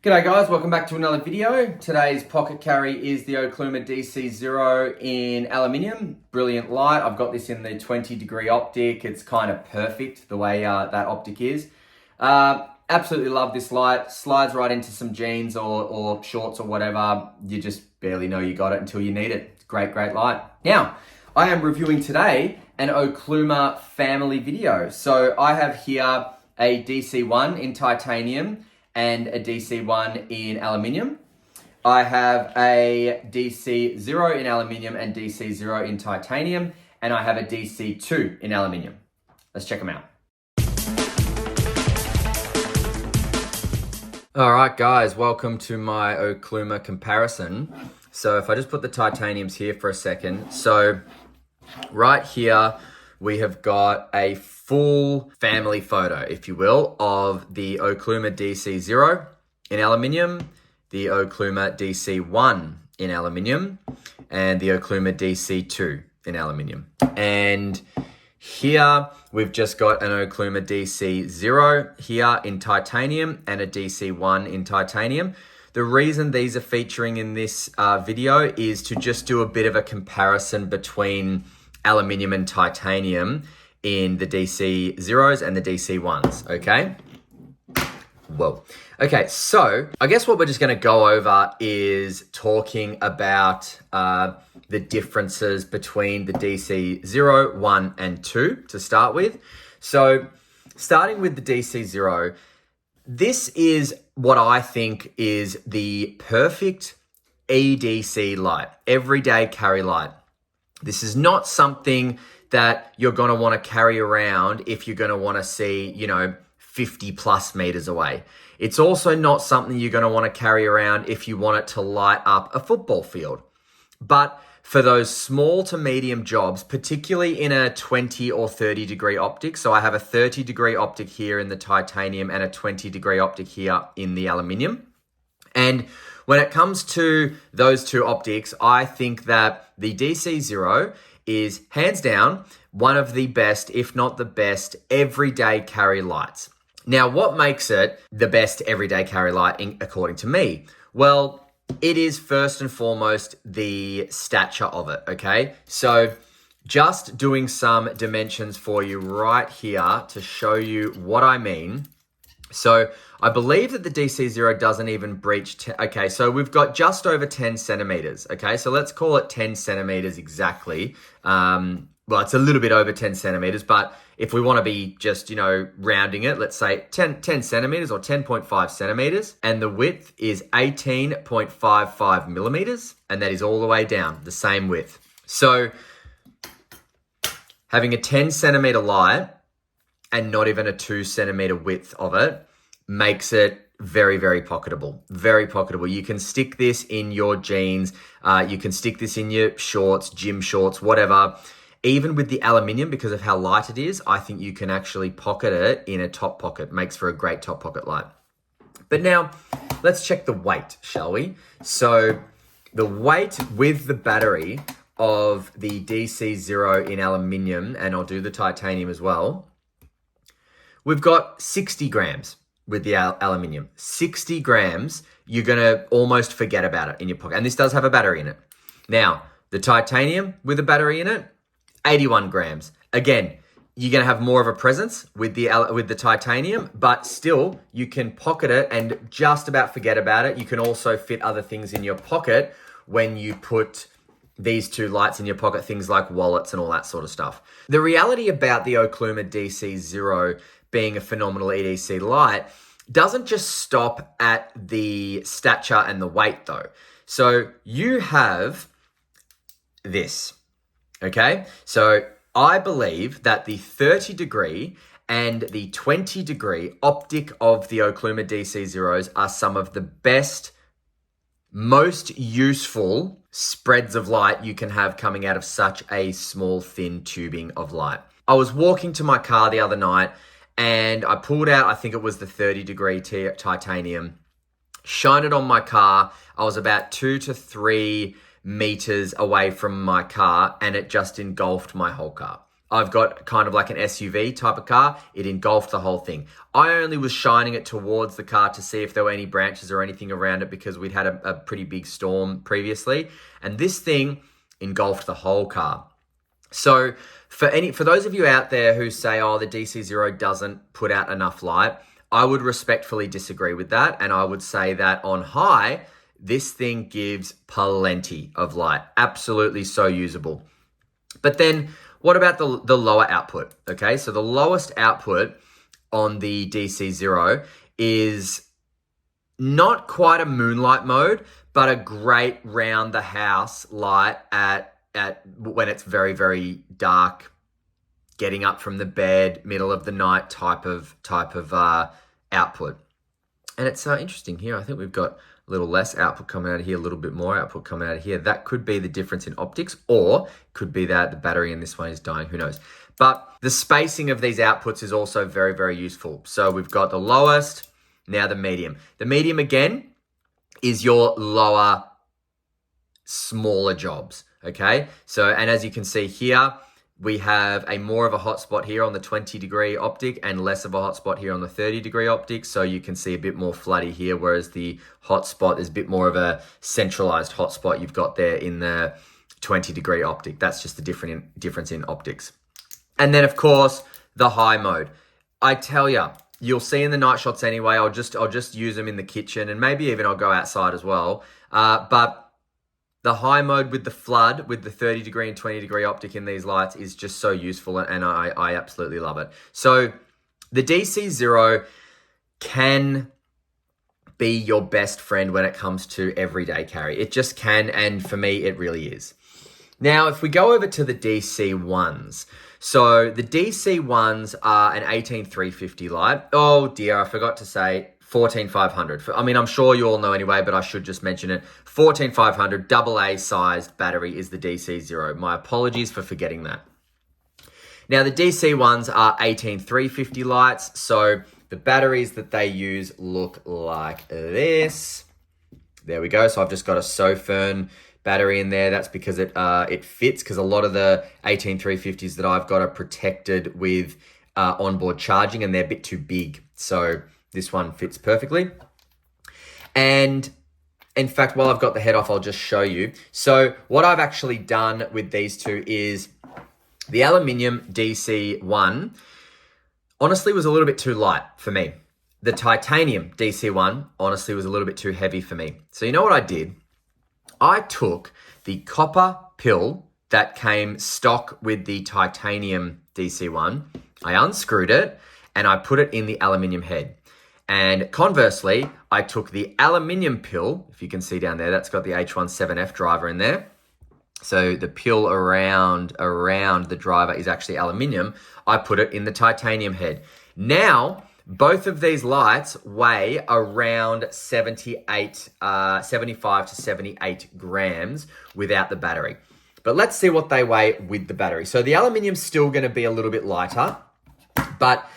G'day guys, welcome back to another video. Today's pocket carry is the Okluma DC0 in aluminium. Brilliant light. I've got this in the 20-degree optic. It's kind of perfect the way that optic is. Absolutely love this light. Slides right into some jeans or shorts or whatever. You just barely know you got it until you need it. It's great light. Now, I am reviewing today an Okluma family video. So I have here a DC1 in titanium and a DC1 in aluminium. I have a DC0 in aluminium and DC0 in titanium, and I have a DC2 in aluminium. Let's check them out. All right, guys, welcome to my Okluma comparison. So if I just put the titaniums here for a second. So right here, we have got a full family photo, if you will, of the Okluma DC0 in aluminium, the Okluma DC1 in aluminium, and the Okluma DC2 in aluminium. And here we've just got an Okluma DC0 here in titanium and a DC1 in titanium. The reason these are featuring in this video is to just do a bit of a comparison between aluminium and titanium in the DC0s and the DC1s, okay? Whoa. Okay, so I guess what we're just gonna go over is talking about the differences between the DC0, 1, and 2 to start with. So starting with the DC0, this is what I think is the perfect EDC light, everyday carry light. This is not something that you're going to want to carry around if you're going to want to see, 50 plus meters away. It's also not something you're going to want to carry around if you want it to light up a football field. But for those small to medium jobs, particularly in a 20 or 30 degree optic, so I have a 30 degree optic here in the titanium and a 20 degree optic here in the aluminium. And when it comes to those two optics, I think that the DC0 is hands down one of the best, if not the best, everyday carry lights. Now, what makes it the best everyday carry light according to me? Well, it is first and foremost the stature of it, okay? So just doing some dimensions for you right here to show you what I mean. So I believe that the DC0 doesn't even breach, okay, so we've got just over 10 centimeters, okay? So let's call it 10 centimeters exactly. Well, it's a little bit over 10 centimeters, but if we want to be just, rounding it, let's say 10 centimeters or 10.5 centimeters, and the width is 18.55 millimeters, and that is all the way down, the same width. So having a 10 centimeter light and not even a 2 centimeter width of it makes it very pocketable, very pocketable. You can stick this in your jeans, you can stick this in your shorts, gym shorts, whatever. Even with the aluminium, because of how light it is, I think you can actually pocket it in a top pocket. Makes for a great top pocket light. But now let's check the weight, shall we? So the weight with the battery of the DC0 in aluminium, and I'll do the titanium as well, we've got 60 grams with the aluminium. 60 grams, you're gonna almost forget about it in your pocket. And this does have a battery in it. Now, the titanium with a battery in it, 81 grams. Again, you're gonna have more of a presence with the titanium, but still you can pocket it and just about forget about it. You can also fit other things in your pocket when you put these two lights in your pocket, things like wallets and all that sort of stuff. The reality about the Okluma DC0 being a phenomenal EDC light doesn't just stop at the stature and the weight though. So you have this, okay? So I believe that the 30 degree and the 20 degree optic of the Okluma DC0s are some of the best, most useful spreads of light you can have coming out of such a small, thin tubing of light. I was walking to my car the other night and I pulled out, I think it was the 30 degree titanium, shone it on my car. I was about 2 to 3 meters away from my car and it just engulfed my whole car. I've got kind of like an SUV type of car. It engulfed the whole thing. I only was shining it towards the car to see if there were any branches or anything around it because we'd had a pretty big storm previously. And this thing engulfed the whole car. So for those of you out there who say, oh, the DC0 doesn't put out enough light, I would respectfully disagree with that. And I would say that on high, this thing gives plenty of light. Absolutely so usable. But then what about the lower output? Okay, so the lowest output on the DC0 is not quite a moonlight mode, but a great round the house light at when it's very, very dark, getting up from the bed, middle of the night type of output. And it's interesting here. I think we've got a little less output coming out of here, a little bit more output coming out of here. That could be the difference in optics, or could be that the battery in this one is dying, who knows. But the spacing of these outputs is also very, very useful. So we've got the lowest, now the medium. The medium, again, is your lower, smaller jobs, okay? So, and as you can see here, we have a more of a hotspot here on the 20-degree optic and less of a hotspot here on the 30-degree optic. So you can see a bit more floody here, whereas the hotspot is a bit more of a centralized hotspot you've got there in the 20-degree optic. That's just the difference in optics. And then, of course, the high mode. I tell you, you'll see in the night shots anyway. I'll just use them in the kitchen, and maybe even I'll go outside as well. But the high mode with the flood, with the 30-degree and 20-degree optic in these lights is just so useful, and I absolutely love it. So the DC0 can be your best friend when it comes to everyday carry. It just can, and for me, it really is. Now, if we go over to the DC1s, so the DC1s are an 18350 light. Oh dear, I forgot to say 14500. I mean, I'm sure you all know anyway, but I should just mention it. 14500 AA sized battery is the DC0. My apologies for forgetting that. Now, the DC1s are 18350 lights, so the batteries that they use look like this. There we go. So I've just got a Sofern battery in there. That's because it fits, because a lot of the 18350s that I've got are protected with onboard charging, and they're a bit too big. So this one fits perfectly. And in fact, while I've got the head off, I'll just show you. So what I've actually done with these two is the Aluminium DC1 honestly was a little bit too light for me. The Titanium DC1 honestly was a little bit too heavy for me. So you know what I did? I took the copper pill that came stock with the Titanium DC1, I unscrewed it, and I put it in the aluminium head. And conversely, I took the aluminium pill, if you can see down there, that's got the H17F driver in there. So the pill around the driver is actually aluminium. I put it in the titanium head. Now, both of these lights weigh around 75 to 78 grams without the battery. But let's see what they weigh with the battery. So the aluminium's still going to be a little bit lighter, but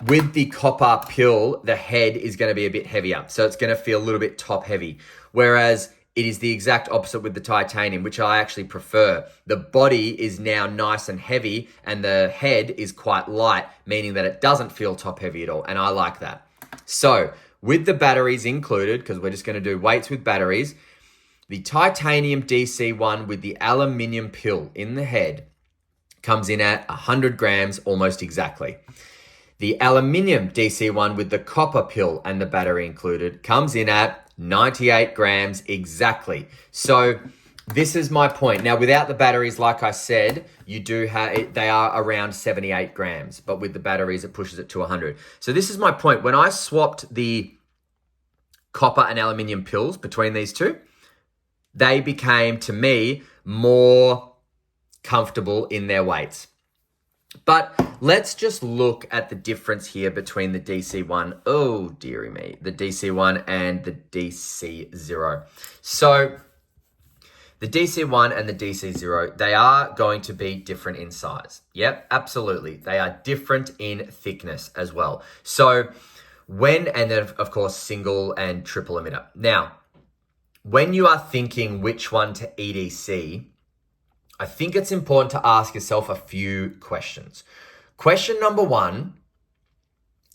with the copper pill, the head is going to be a bit heavier. So it's going to feel a little bit top heavy. Whereas it is the exact opposite with the titanium, which I actually prefer. The body is now nice and heavy, and the head is quite light, meaning that it doesn't feel top heavy at all. And I like that. So with the batteries included, because we're just going to do weights with batteries, the titanium DC1 with the aluminium pill in the head comes in at 100 grams almost exactly. The aluminium DC1 with the copper pill and the battery included comes in at 98 grams exactly. So this is my point. Now, without the batteries, like I said, they are around 78 grams, but with the batteries, it pushes it to 100. So this is my point. When I swapped the copper and aluminium pills between these two, they became, to me, more comfortable in their weights. But let's just look at the difference here between the DC1, oh dearie me, the DC1 and the DC0. So the DC1 and the DC0, they are going to be different in size. Yep, absolutely. They are different in thickness as well. So and then of course, single and triple emitter. Now, when you are thinking which one to EDC, I think it's important to ask yourself a few questions. Question number one,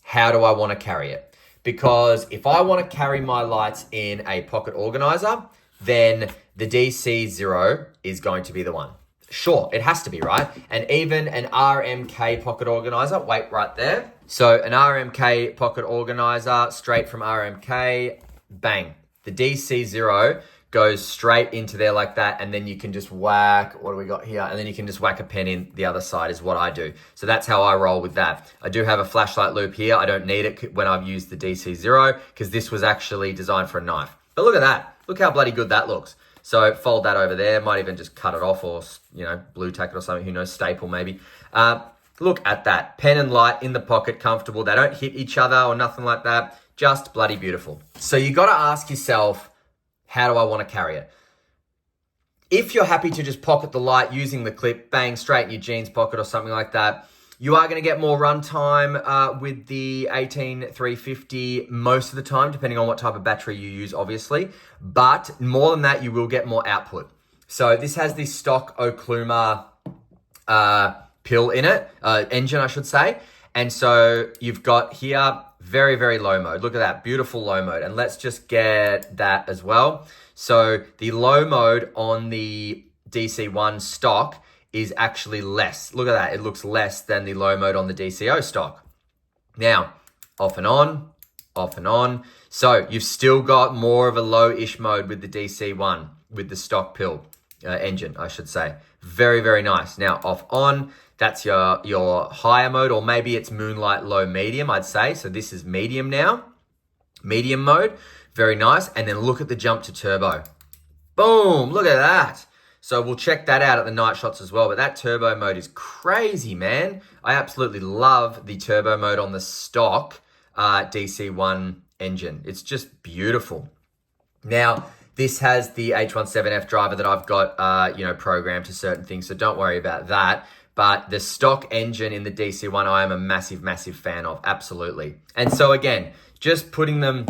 how do I want to carry it? Because if I want to carry my lights in a pocket organizer, then the DC0 is going to be the one. Sure, it has to be, right? And even an RMK pocket organizer, wait right there. So an RMK pocket organizer, straight from RMK, bang. The DC0 goes straight into there like that, and then you can just whack, what do we got here? And then you can just whack a pen in the other side is what I do. So that's how I roll with that. I do have a flashlight loop here. I don't need it when I've used the DC0 because this was actually designed for a knife. But look at that. Look how bloody good that looks. So fold that over there. Might even just cut it off or, blue tack it or something. Who knows, staple maybe. Look at that. Pen and light in the pocket, comfortable. They don't hit each other or nothing like that. Just bloody beautiful. So you got to ask yourself, how do I want to carry it? If you're happy to just pocket the light using the clip, bang, straight in your jeans pocket or something like that, you are going to get more runtime with the 18350 most of the time, depending on what type of battery you use, obviously. But more than that, you will get more output. So this has this stock Okluma pill in it, engine, I should say. And so you've got here very, very low mode. Look at that, beautiful low mode. And let's just get that as well. So the low mode on the DC1 stock is actually less. Look at that, it looks less than the low mode on the DC0 stock. Now, off and on, off and on. So you've still got more of a low-ish mode with the DC1, with the stock pill engine, I should say. Very, very nice. Now, off on, that's your higher mode, or maybe it's moonlight low medium, I'd say. So this is medium now, medium mode, very nice. And then look at the jump to turbo. Boom, look at that. So we'll check that out at the night shots as well. But that turbo mode is crazy, man. I absolutely love the turbo mode on the stock DC1 engine. It's just beautiful. Now, this has the H17F driver that I've got, programmed to certain things. So don't worry about that. But the stock engine in the DC1, I am a massive, massive fan of. Absolutely. And so again, just putting them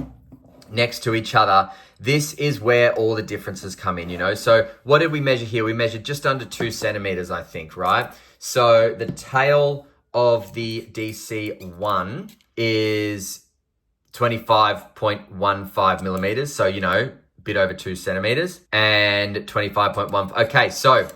next to each other, this is where all the differences come in, So what did we measure here? We measured just under 2 centimeters, I think, right? So the tail of the DC1 is 25.15 millimeters. So, bit over 2 centimeters, and 25.1. Okay, so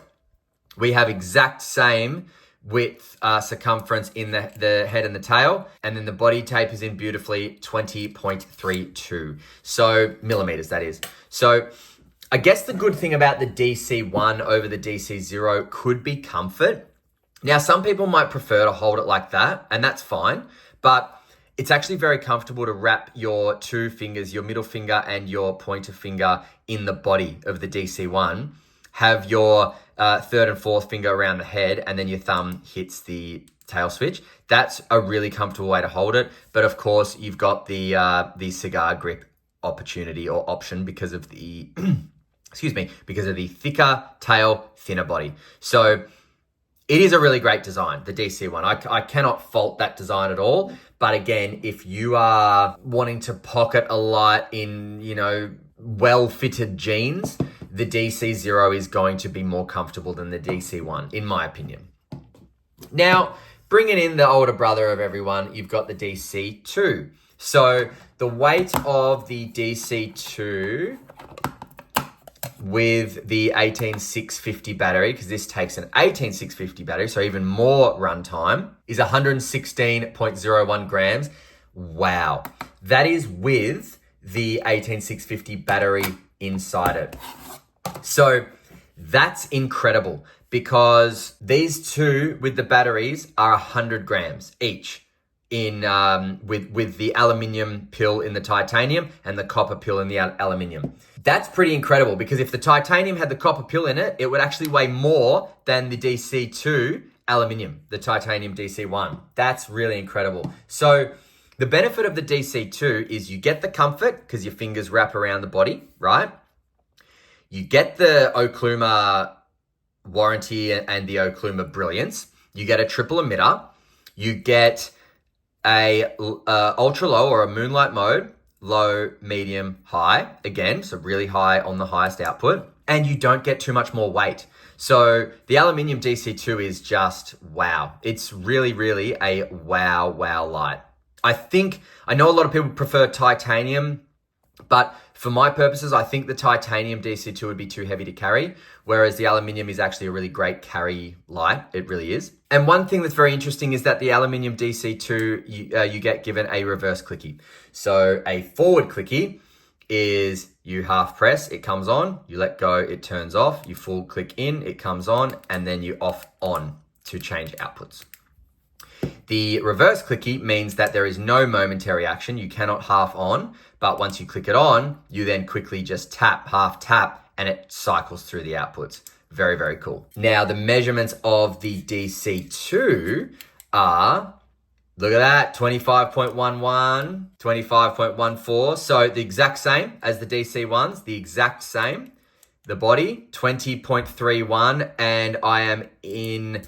we have exact same width, circumference in the head and the tail, and then the body tape is in beautifully 20.32. So millimeters, that is. So I guess the good thing about the DC1 over the DC0 could be comfort. Now, some people might prefer to hold it like that, and that's fine, but it's actually very comfortable to wrap your two fingers, your middle finger and your pointer finger, in the body of the DC1. Have your third and fourth finger around the head, and then your thumb hits the tail switch. That's a really comfortable way to hold it. But of course, you've got the cigar grip opportunity or option because of the, because of the thicker tail, thinner body. So it is a really great design, the DC1. I cannot fault that design at all. But again, if you are wanting to pocket a light in, well-fitted jeans, the DC0 is going to be more comfortable than the DC1, in my opinion. Now, bringing in the older brother of everyone, you've got the DC2. So the weight of the DC2 with the 18650 battery, because this takes an 18650 battery, so even more runtime, is 116.01 grams. Wow. That is with the 18650 battery inside it. So that's incredible, because these two with the batteries are 100 grams each in with the aluminium pill in the titanium and the copper pill in the aluminium. That's pretty incredible, because if the titanium had the copper pill in it, it would actually weigh more than the DC2 aluminium, the titanium DC1. That's really incredible. So the benefit of the DC2 is you get the comfort because your fingers wrap around the body, right? You get the Okluma warranty and the Okluma brilliance. You get a triple emitter. You get a ultra low or a moonlight mode, low, medium, high. Again, so really high on the highest output. And you don't get too much more weight. So the Aluminium DC2 is just wow. It's really, really a wow light. I know a lot of people prefer titanium, but for my purposes, I think the titanium DC2 would be too heavy to carry, whereas the aluminium is actually a really great carry light. It really is. And one thing that's very interesting is that the aluminium DC2, you get given a reverse clicky. So a forward clicky is you half press, it comes on, you let go, it turns off, you full click in, it comes on, and then you off on to change outputs. The reverse clicky means that there is no momentary action. You cannot half on, but once you click it on, you then quickly just half tap, and it cycles through the outputs. Very, very cool. Now, the measurements of the DC2 are, look at that, 25.11, 25.14. So the exact same as the DC1s, the exact same. The body, 20.31, and I am in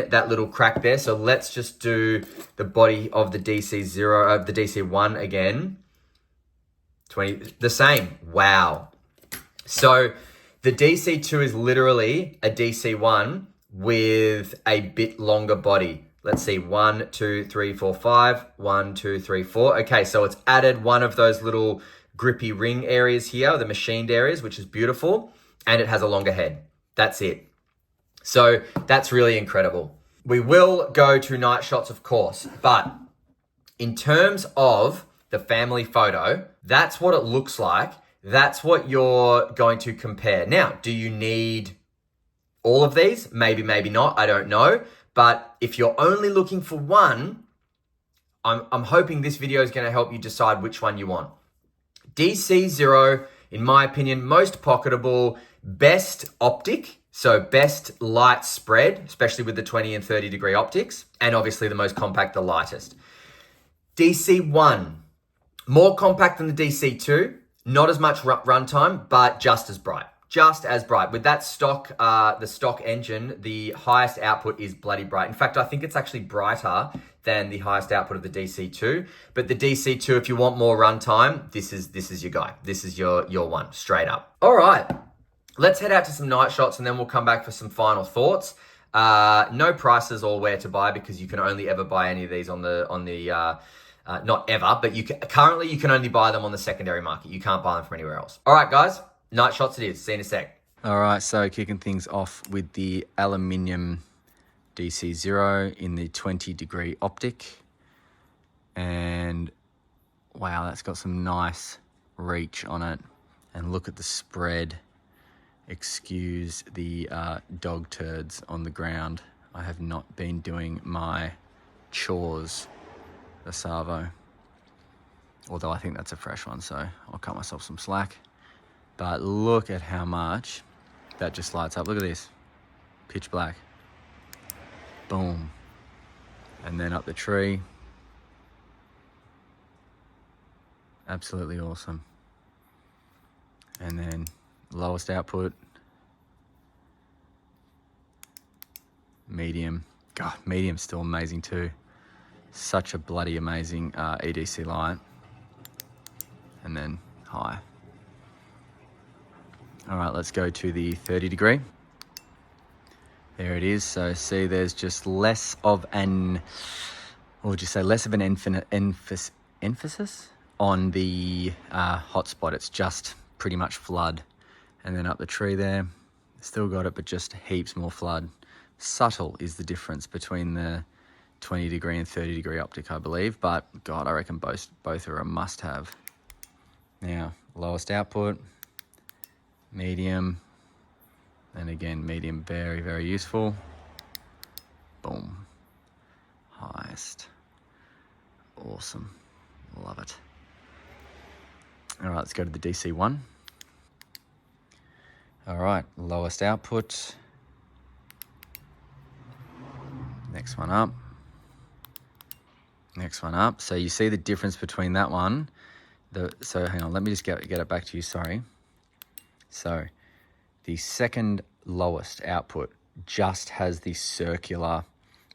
that little crack there. So let's just do the body of the DC0, of the DC1 again. 20, the same. Wow. So the DC2 is literally a DC1 with a bit longer body. Let's see, 1, 2, 3, 4, 5, 1, 2, 3, 4. Okay, so it's added one of those little grippy ring areas here, the machined areas, which is beautiful, and it has a longer head. That's it. So that's really incredible. We will go to night shots, of course, but in terms of the family photo, that's what it looks like. That's what you're going to compare. Now, do you need all of these? Maybe, maybe not. I don't know. But if you're only looking for one, I'm hoping this video is going to help you decide which one you want. DC0, in my opinion, most pocketable, best optic. So best light spread, especially with the 20 and 30 degree optics, and obviously the most compact, the lightest. DC1, more compact than the DC2, not as much runtime, but just as bright. Just as bright. With that stock, the stock engine, the highest output is bloody bright. In fact, I think it's actually brighter than the highest output of the DC2. But the DC2, if you want more runtime, this is your guy. This is your one, straight up. All right. Let's head out to some night shots, and then we'll come back for some final thoughts. No prices or where to buy, because you can only ever buy any of these on the not ever, but currently you can only buy them on the secondary market. You can't buy them from anywhere else. All right, guys, night shots it is. See you in a sec. All right, so kicking things off with the Aluminium DC0 in the 20 degree optic. And wow, that's got some nice reach on it. And look at the spread. Excuse the dog turds on the ground. I have not been doing my chores, the Savo. Although I think that's a fresh one, so I'll cut myself some slack. But look at how much that just lights up. Look at this, pitch black. Boom. And then up the tree. Absolutely awesome. And then lowest output, medium. God, medium's still amazing too. Such a bloody amazing EDC light. And then high. All right, let's go to the 30 degree. There it is. So see, there's just less of an, what would you say, less of an emphasis on the hotspot. It's just pretty much flood. And then up the tree there, still got it, but just heaps more flood. Subtle is the difference between the 20 degree and 30 degree optic, I believe. But God, I reckon both are a must have. Now, lowest output, medium, and again, medium, very, very useful. Boom. Highest. Awesome. Love it. All right, let's go to the DC1. All right, lowest output. Next one up. Next one up. So you see the difference between that one. So hang on, let me just get it back to you, sorry. So the second lowest output just has the circular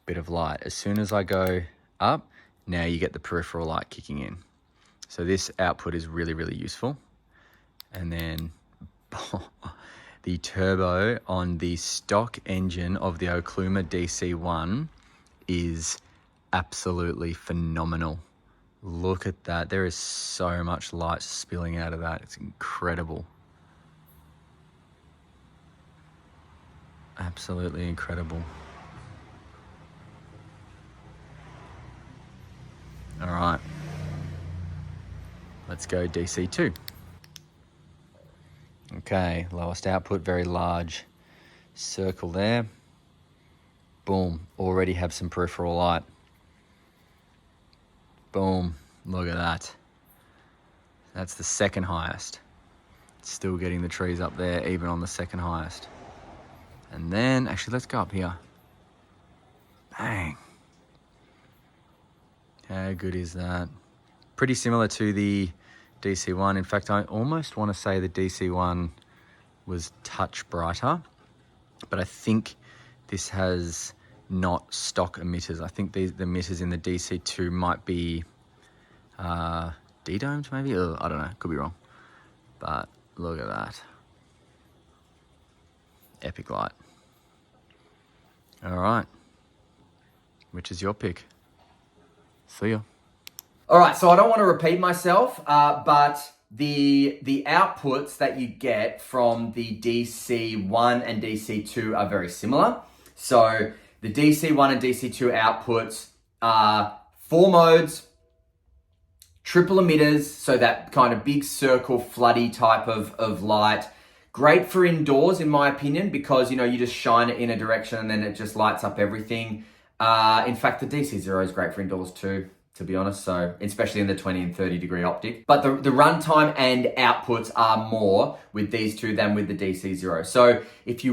bit of light. As soon as I go up, now you get the peripheral light kicking in. So this output is really, really useful. And then the turbo on the stock engine of the Okluma DC1 is absolutely phenomenal. Look at that. There is so much light spilling out of that. It's incredible. Absolutely incredible. All right. Let's go DC2. Okay, lowest output, very large circle there. Boom, already have some peripheral light. Boom, look at that. That's the second highest. Still getting the trees up there, even on the second highest. And then, actually, let's go up here. Bang. How good is that? Pretty similar to the DC1. In fact, I almost want to say the DC1 was touch brighter, but I think this has not stock emitters. I think the emitters in the DC2 might be de-domed maybe? I don't know, could be wrong. But look at that. Epic light. All right. Which is your pick? See ya. All right, so I don't want to repeat myself, but the outputs that you get from the DC1 and DC2 are very similar. So the DC1 and DC2 outputs are 4 modes, triple emitters, so that kind of big circle, floody type of light. Great for indoors, in my opinion, because, you just shine it in a direction and then it just lights up everything. In fact, the DC0 is great for indoors too, to be honest, so especially in the 20 and 30 degree optic. But the runtime and outputs are more with these two than with the DC0. So if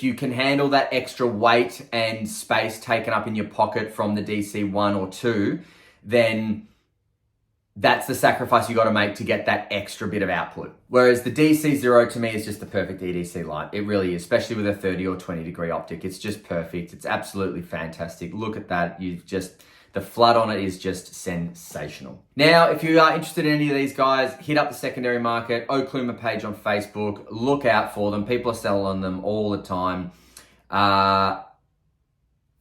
you can handle that extra weight and space taken up in your pocket from the DC1 or 2, then that's the sacrifice you got to make to get that extra bit of output. Whereas the DC0 to me is just the perfect EDC light. It really is, especially with a 30 or 20 degree optic. It's just perfect. It's absolutely fantastic. Look at that. The flood on it is just sensational. Now, if you are interested in any of these guys, hit up the secondary market, Okluma page on Facebook. Look out for them. People are selling them all the time.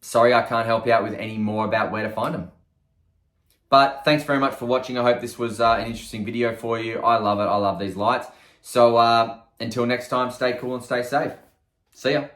Sorry, I can't help you out with any more about where to find them. But thanks very much for watching. I hope this was an interesting video for you. I love it. I love these lights. So until next time, stay cool and stay safe. See ya.